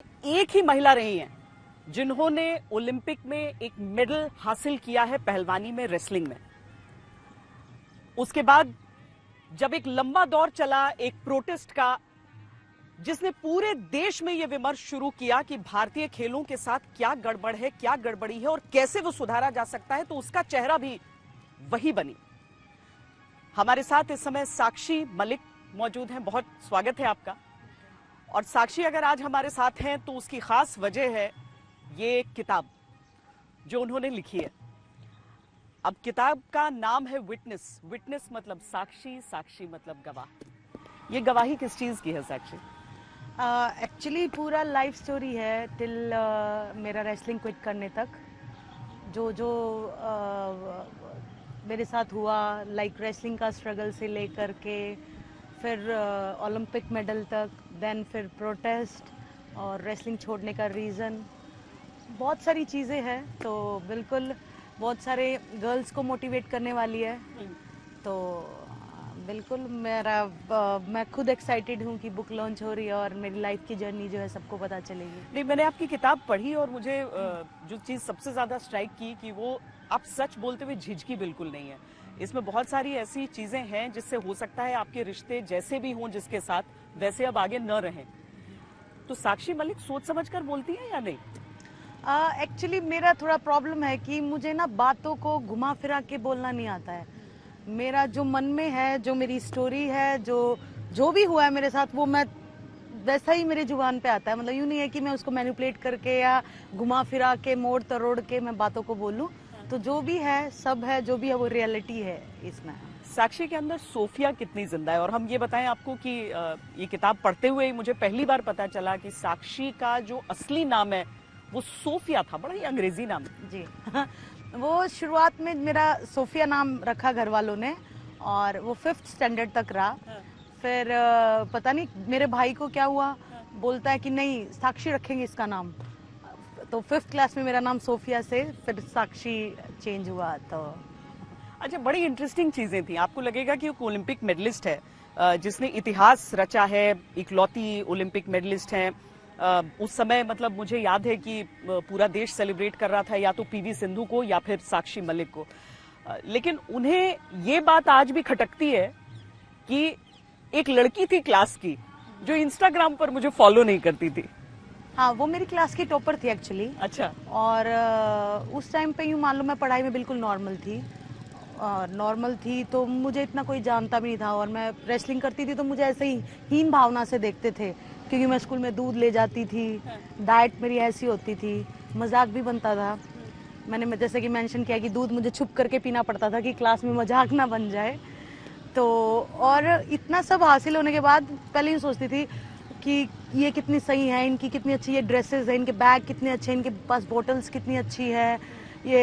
एक ही महिला रही हैं जिन्होंने ओलंपिक में एक मेडल हासिल किया है पहलवानी में, रेसलिंग में। उसके बाद जब एक लंबा दौर चला एक प्रोटेस्ट का, जिसने पूरे देश में यह विमर्श शुरू किया कि भारतीय खेलों के साथ क्या गड़बड़ है, क्या गड़बड़ी है और कैसे वो सुधारा जा सकता है, तो उसका चेहरा भी वही बनी। हमारे साथ इस समय साक्षी मलिक मौजूद हैं। बहुत स्वागत है आपका। और साक्षी अगर आज हमारे साथ हैं तो उसकी खास वजह है ये किताब जो उन्होंने लिखी है। अब किताब का नाम है विटनेस। विटनेस मतलब साक्षी, साक्षी मतलब गवाह। ये गवाही किस चीज की है साक्षी? एक्चुअली पूरा लाइफ स्टोरी है टिल मेरा रेसलिंग क्विट करने तक। जो मेरे साथ हुआ, लाइक रेसलिंग का स्ट्रगल से लेकर के फिर ओलंपिक मेडल तक, देन फिर प्रोटेस्ट और रेसलिंग छोड़ने का रीज़न, बहुत सारी चीज़ें हैं। तो बिल्कुल बहुत सारे गर्ल्स को मोटिवेट करने वाली है। तो बिल्कुल मैं खुद एक्साइटेड हूँ कि बुक लॉन्च हो रही है और मेरी लाइफ की जर्नी जो है सबको पता चलेगी। नहीं, मैंने आपकी किताब पढ़ी और मुझे जो चीज सबसे ज्यादा स्ट्राइक की कि वो आप सच बोलते हुए झिझकी बिल्कुल नहीं है। इसमें बहुत सारी ऐसी चीजें हैं जिससे हो सकता है आपके रिश्ते जैसे भी हों जिसके साथ, वैसे अब आगे न रहें। तो साक्षी मलिक सोच समझ कर बोलती है या नहीं? एक्चुअली मेरा थोड़ा प्रॉब्लम है कि मुझे ना बातों को घुमा फिरा के बोलना नहीं आता है। मेरा जो मन में है, जो मेरी स्टोरी है, जो भी हुआ है मेरे साथ, वो मैं वैसा ही मेरे जुबान पे आता है। मतलब यूं नहीं है कि मैं उसको मैनिपुलेट करके या घुमा फिरा के मोड़ तरोड़ के मैं बातों को बोलूं। तो जो भी है, सब है, जो भी है वो रियलिटी है इसमें। साक्षी के अंदर सोफिया कितनी जिंदा है? और हम ये बताएं आपको कि ये किताब पढ़ते हुए मुझे पहली बार पता चला कि साक्षी का जो असली नाम है वो सोफिया था। बड़ा ही अंग्रेजी नाम जी। वो शुरुआत में मेरा सोफिया नाम रखा घर वालों ने और वो 5th स्टैंडर्ड तक रहा। फिर पता नहीं मेरे भाई को क्या हुआ, बोलता है कि नहीं साक्षी रखेंगे इसका नाम। तो 5th क्लास में मेरा नाम सोफिया से फिर साक्षी चेंज हुआ। तो अच्छा, बड़ी इंटरेस्टिंग चीजें थी। आपको लगेगा कि वो ओलंपिक मेडलिस्ट है जिसने इतिहास रचा है, इकलौती ओलंपिक मेडलिस्ट है। उस समय मतलब मुझे याद है कि पूरा देश सेलिब्रेट कर रहा था या तो पीवी सिंधु को या फिर साक्षी मलिक को। लेकिन उन्हें ये बात आज भी खटकती है कि एक लड़की थी क्लास की जो इंस्टाग्राम पर मुझे फॉलो नहीं करती थी। हाँ, वो मेरी क्लास की टॉपर थी एक्चुअली। अच्छा। और उस टाइम पे यूँ मान लो मैं पढ़ाई में बिल्कुल नॉर्मल थी तो मुझे इतना कोई जानता भी नहीं था। और मैं रेसलिंग करती थी तो मुझे ऐसे ही हीन भावना से देखते थे, क्योंकि मैं स्कूल में दूध ले जाती थी, डाइट मेरी ऐसी होती थी, मजाक भी बनता था। मैंने जैसे कि मेंशन किया कि दूध मुझे छुप करके पीना पड़ता था कि क्लास में मजाक ना बन जाए। तो और इतना सब हासिल होने के बाद पहले ही सोचती थी कि ये कितनी सही है, इनकी कितनी अच्छी ये ड्रेसेस है, इनके बैग कितने अच्छे, इनके पास बॉटल्स कितनी अच्छी है, ये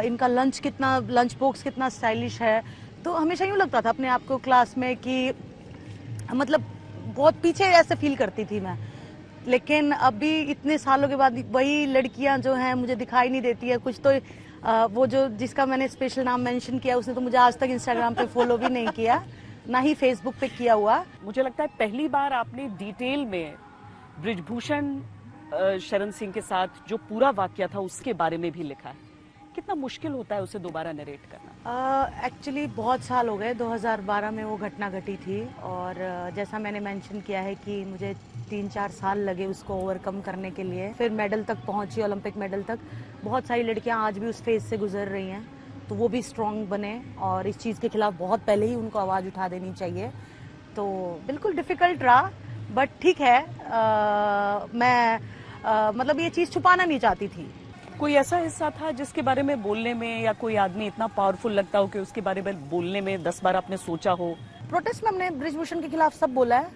इनका लंच बॉक्स कितना स्टाइलिश है। तो हमेशा यूँ लगता था अपने आप को क्लास में कि मतलब बहुत पीछे ऐसे फील करती थी मैं। लेकिन अभी इतने सालों के बाद वही लड़कियां जो हैं मुझे दिखाई नहीं देती है कुछ। तो वो जो जिसका मैंने स्पेशल नाम मेंशन किया उसने तो मुझे आज तक इंस्टाग्राम पे फॉलो भी नहीं किया, ना ही फेसबुक पे किया हुआ। मुझे लगता है पहली बार आपने डिटेल में बृजभूषण शरण सिंह के साथ जो पूरा वाकया था उसके बारे में भी लिखा है। कितना मुश्किल होता है उसे दोबारा नरेट करना? एक्चुअली बहुत साल हो गए। 2012 में वो घटना घटी थी और जैसा मैंने मेंशन किया है कि मुझे 3-4 साल लगे उसको ओवरकम करने के लिए। फिर मेडल तक पहुंची, ओलंपिक मेडल तक। बहुत सारी लड़कियां आज भी उस फेज से गुजर रही हैं, तो वो भी स्ट्रांग बने और इस चीज़ के खिलाफ बहुत पहले ही उनको आवाज़ उठा देनी चाहिए। तो बिल्कुल डिफ़िकल्ट रहा, बट ठीक है। मैं मतलब ये चीज़ छुपाना नहीं चाहती थी। कोई ऐसा हिस्सा था जिसके बारे में बोलने में, या कोई आदमी इतना पावरफुल लगता हो कि उसके बारे में बोलने में 10 बार आपने सोचा हो? प्रोटेस्ट में हमने बृजभूषण के खिलाफ सब बोला है।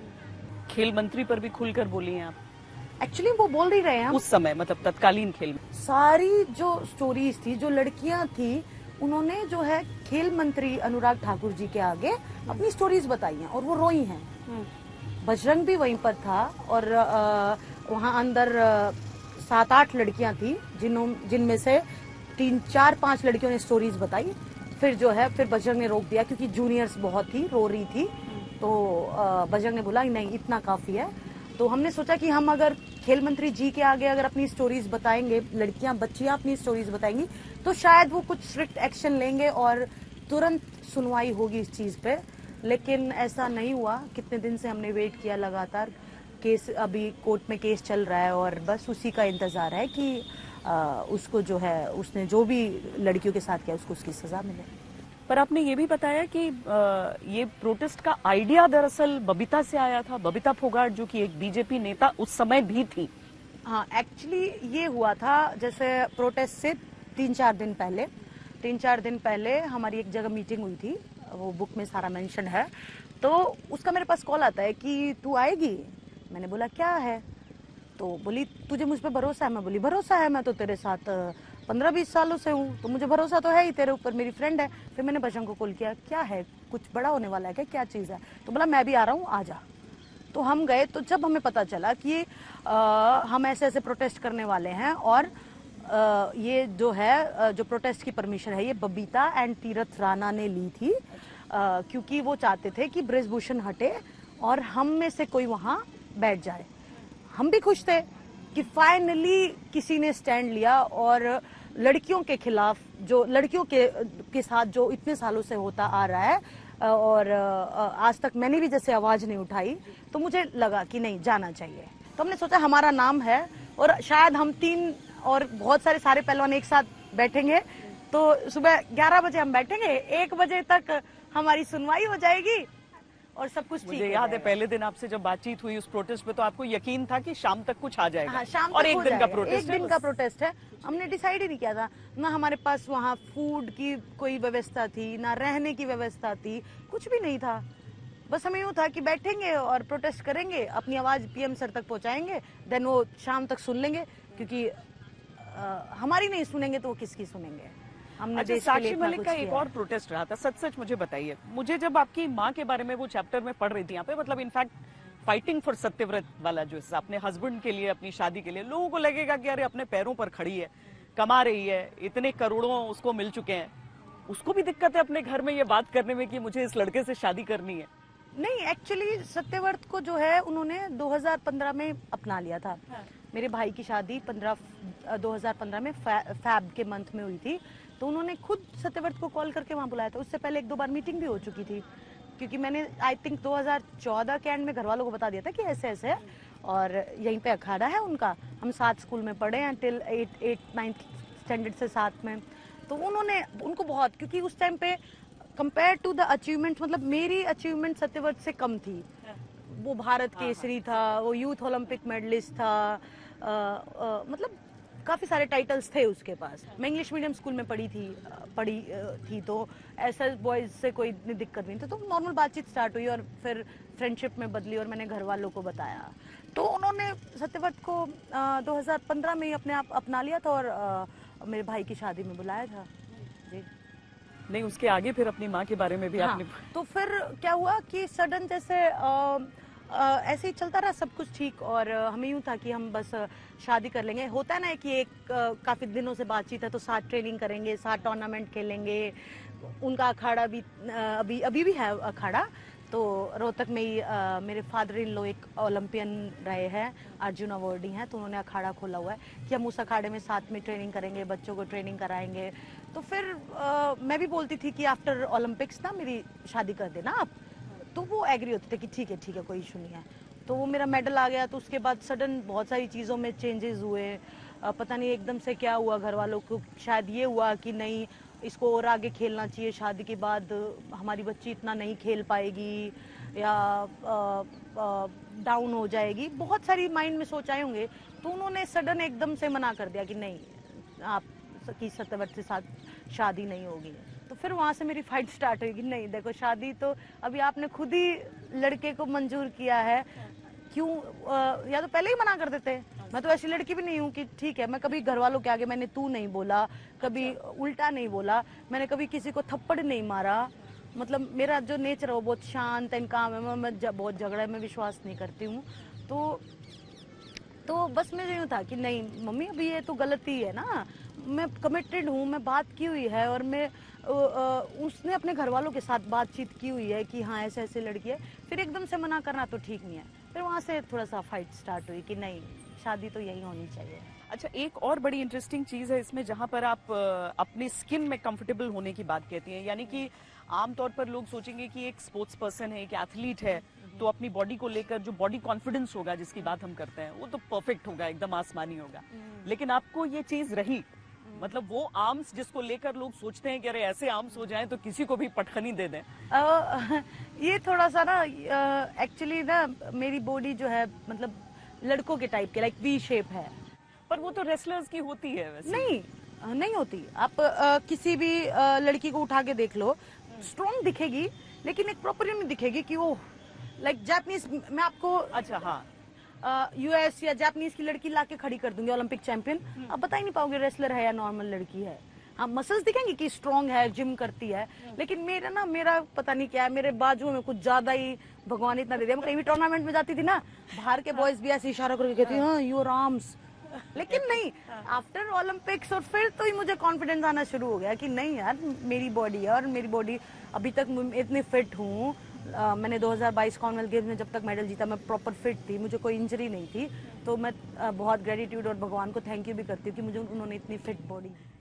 खेल मंत्री पर भी खुलकर बोली हैं आप? एक्चुअली वो बोल ही रहे हैं उस समय, मतलब तत्कालीन खेल में सारी जो स्टोरीज थी, जो लड़कियां थी, उन्होंने जो है खेल मंत्री अनुराग ठाकुर जी के आगे अपनी स्टोरीज बताई हैं और वो रोई हैं। बजरंग भी वहीं पर था और वहां अंदर 7-8 लड़कियां थी जिनमें से 3-4-5 लड़कियों ने स्टोरीज बताई। फिर जो है फिर बजरंग ने रोक दिया क्योंकि जूनियर्स बहुत थी, रो रही थी। तो बजरंग ने बोला नहीं, इतना काफी है। तो हमने सोचा कि हम अगर खेल मंत्री जी के आगे अगर अपनी स्टोरीज बताएंगे, लड़कियां बच्चियां अपनी स्टोरीज बताएंगी, तो शायद वो कुछ स्ट्रिक्ट एक्शन लेंगे और तुरंत सुनवाई होगी इस चीज पे। लेकिन ऐसा नहीं हुआ। कितने दिन से हमने वेट किया लगातार। केस अभी कोर्ट में केस चल रहा है और बस उसी का इंतजार है कि उसको जो है, उसने जो भी लड़कियों के साथ किया उसको उसकी सजा मिले। पर आपने ये भी बताया कि ये प्रोटेस्ट का आइडिया दरअसल बबीता से आया था। बबीता फोगाट जो कि एक बीजेपी नेता उस समय भी थी। हाँ, एक्चुअली ये हुआ था जैसे प्रोटेस्ट से 3-4 दिन पहले हमारी एक जगह मीटिंग हुई थी, वो बुक में सारा मेंशन है। तो उसका मेरे पास कॉल आता है कि तू आएगी। मैंने बोला क्या है, तो बोली तुझे मुझ पे भरोसा है। मैं बोली भरोसा है, मैं तो तेरे साथ 15-20 सालों से हूँ, तो मुझे भरोसा तो है ही तेरे ऊपर, मेरी फ्रेंड है। फिर मैंने बजरंग को कॉल किया, क्या है, कुछ बड़ा होने वाला है क्या चीज़ है? तो बोला मैं भी आ रहा हूँ, आ जा। तो हम गए। तो जब हमें पता चला कि हम ऐसे ऐसे प्रोटेस्ट करने वाले हैं और ये जो है जो प्रोटेस्ट की परमिशन है ये बबीता एंड तीरथ राणा ने ली थी, क्योंकि वो चाहते थे कि ब्रिजभूषण हटे और हम में से कोई वहां बैठ जाए। हम भी खुश थे कि फाइनली किसी ने स्टैंड लिया और लड़कियों के खिलाफ, जो लड़कियों के साथ जो इतने सालों से होता आ रहा है और आज तक मैंने भी जैसे आवाज नहीं उठाई, तो मुझे लगा कि नहीं, जाना चाहिए। तो हमने सोचा हमारा नाम है और शायद हम 3 और बहुत सारे पहलवान एक साथ बैठेंगे, तो सुबह 11 बजे हम बैठेंगे, 1 बजे तक हमारी सुनवाई हो जाएगी और सब कुछ ठीक। मुझे याद है पहले दिन आपसे जब बातचीत हुई उस प्रोटेस्ट पे, तो आपको यकीन था कि शाम तक कुछ आ जाएगा। हाँ, शाम और तक एक दिन का प्रोटेस्ट, एक दिन का प्रोटेस्ट है। हमने डिसाइड ही नहीं किया था, ना हमारे पास वहाँ फूड की कोई व्यवस्था थी, ना रहने की व्यवस्था थी, कुछ भी नहीं था। बस हमें यूँ था कि बैठेंगे और प्रोटेस्ट करेंगे, अपनी आवाज पीएम सर तक पहुंचाएंगे, देन वो शाम तक सुन लेंगे, क्योंकि हमारी नहीं सुनेंगे तो वो किसकी सुनेंगे। हमने अच्छा, साक्षी मलिक का एक और प्रोटेस्ट रहा था, सच मुझे बताइए। मुझे जब आपकी माँ के बारे में वो चैप्टर में पढ़ रही थी यहाँ पे, मतलब इनफैक्ट फाइटिंग फॉर सत्यव्रत वाला, जो अपने हस्बैंड के लिए, अपनी शादी के लिए, लोगों को लगेगा कि अरे अपने पैरों पर खड़ी है, कमा रही है, इतने करोड़ों उसको मिल चुके हैं, उसको भी दिक्कत है अपने घर में ये बात करने में कि मुझे इस लड़के से शादी करनी है। नहीं, एक्चुअली सत्यव्रत को जो है उन्होंने 2015 में अपना लिया था। हाँ। मेरे भाई की शादी 2015 में फैब के मंथ में हुई थी, तो उन्होंने खुद सत्यव्रत को कॉल करके वहां बुलाया था। उससे पहले 1-2 बार मीटिंग भी हो चुकी थी, क्योंकि मैंने आई थिंक 2014 के एंड में घर वालों को बता दिया था कि ऐसे ऐसे है और यहीं पे अखाड़ा है उनका। हम साथ स्कूल में पढ़े हैं टिल 8-9 स्टैंडर्ड से साथ में। तो उन्होंने उनको बहुत, क्योंकि उस टाइम पे कंपेयर टू द अचीवमेंट, मतलब मेरी अचीवमेंट सत्यव्रत से कम थी। वो भारत केसरी था, वो यूथ ओलंपिक मेडलिस्ट था, मतलब काफी सारे टाइटल्स थे उसके पास। मैं इंग्लिश मीडियम स्कूल में पढ़ी थी, तो ऐसा बॉयज से कोई दिक्कत नहीं थी। तो नॉर्मल बातचीत स्टार्ट हुई और फिर फ्रेंडशिप में बदली और मैंने घर वालों को बताया। तो उन्होंने सत्यव्रत को 2015 में ही अपने आप अपना लिया था और मेरे भाई की शादी में बुलाया था जी। नहीं, उसके आगे फिर अपनी माँ के बारे में भी आपने। तो फिर क्या हुआ कि सडन जैसे ऐसे ही चलता रहा सब कुछ ठीक, और हमें यूं था कि हम बस शादी कर लेंगे। होता है ना कि एक काफी दिनों से बातचीत है, तो साथ ट्रेनिंग करेंगे, साथ टूर्नामेंट खेलेंगे। उनका अखाड़ा भी अभी भी है अखाड़ा। तो रोहतक में ही मेरे फादर इन लो एक ओलंपियन रहे हैं, अर्जुन अवार्डी हैं, तो उन्होंने अखाड़ा खोला हुआ है कि हम उस अखाड़े में साथ में ट्रेनिंग करेंगे, बच्चों को ट्रेनिंग कराएंगे। तो फिर मैं भी बोलती थी कि आफ्टर ओलंपिक्स ना मेरी शादी कर देना आप, तो वो एग्री होते थे कि ठीक है कोई इशू नहीं है। तो वो मेरा मेडल आ गया, तो उसके बाद सडन बहुत सारी चीज़ों में चेंजेस हुए। पता नहीं एकदम से क्या हुआ, घर वालों को शायद ये हुआ कि नहीं इसको और आगे खेलना चाहिए, शादी के बाद हमारी बच्ची इतना नहीं खेल पाएगी या डाउन हो जाएगी, बहुत सारी माइंड में सोच आए होंगे। तो उन्होंने सडन एकदम से मना कर दिया कि नहीं, आप की सत्यव्रत के साथ शादी नहीं होगी। तो फिर वहां से मेरी फाइट स्टार्ट हुई कि नहीं देखो, शादी तो अभी आपने खुद ही लड़के को मंजूर किया है, क्यों या तो पहले ही मना कर देते। मैं तो ऐसी लड़की भी नहीं हूँ कि ठीक है, मैं कभी घर वालों के आगे मैंने तू नहीं बोला, कभी उल्टा नहीं बोला, मैंने कभी किसी को थप्पड़ नहीं मारा। मतलब मेरा जो नेचर है वो बहुत शांत एंड काम है, मैं बहुत झगड़े में विश्वास नहीं करती हूँ। तो बस मैं यूँ था कि नहीं मम्मी अभी ये तो गलती है ना, मैं कमिटेड हूँ, मैं बात की हुई है और मैं उसने अपने घर वालों के साथ बातचीत की हुई है कि हाँ ऐसे ऐसे लड़की है, फिर एकदम से मना करना तो ठीक नहीं है। फिर वहाँ से थोड़ा सा फाइट स्टार्ट हुई कि नहीं शादी तो यही होनी चाहिए। अच्छा, एक और बड़ी इंटरेस्टिंग चीज है इसमें, जहां पर आप अपने स्किन में कंफर्टेबल होने की बात कहती हैं, यानी कि आमतौर पर लोग सोचेंगे कि एक स्पोर्ट्स पर्सन है, एक एथलीट है, तो अपनी बॉडी को लेकर जो बॉडी कॉन्फिडेंस होगा जिसकी बात हम करते हैं वो तो परफेक्ट होगा, एकदम आसमानी होगा। लेकिन आपको ये चीज रही, मतलब वो आर्म्स जिसको लेकर लोग सोचते हैं कि अरे ऐसे आर्म्स हो जाएं तो किसी को भी पटखनी दे दें। ये थोड़ा सा ना एक्चुअली ना मेरी बॉडी जो है मतलब लड़कों के टाइप के, लाइक वी शेप है। पर वो तो रेसलर्स की होती है वैसे। नहीं होती। आप किसी भी लड़की को उठा के देख लो, स्ट्रॉन्ग दिखेगी लेकिन एक प्रॉपर नहीं दिखेगी कि वो लाइक जापानीज। मैं आपको अच्छा, हाँ, यूएस या जापानीज की लड़की लाके खड़ी कर दूंगी, ओलंपिक चैंपियन, आप बता ही नहीं पाओगे रेसलर है या नॉर्मल लड़की है। हाँ, मसल्स दिखेंगे कि स्ट्रॉन्ग है, जिम करती है, लेकिन मेरा पता नहीं क्या है, मेरे बाजुओं में कुछ ज्यादा ही भगवान इतना दे दिया। मैं कहीं भी टूर्नामेंट में जाती थी ना, बाहर के बॉयज भी ऐसे इशारा करके कहते हाँ योर आर्म्स, लेकिन नहीं, आफ्टर ओलंपिक्स और फिर तो ही मुझे कॉन्फिडेंस आना शुरू हो गया कि नहीं यार मेरी बॉडी है, और मेरी बॉडी अभी तक इतनी फिट हूँ। मैंने 2022 कॉमनवेल्थ गेम्स में जब तक मेडल जीता मैं प्रॉपर फिट थी, मुझे कोई इंजरी नहीं थी। तो मैं बहुत ग्रेटिट्यूड और भगवान को थैंक यू भी करती हूँ कि मुझे उन्होंने इतनी फिट बॉडी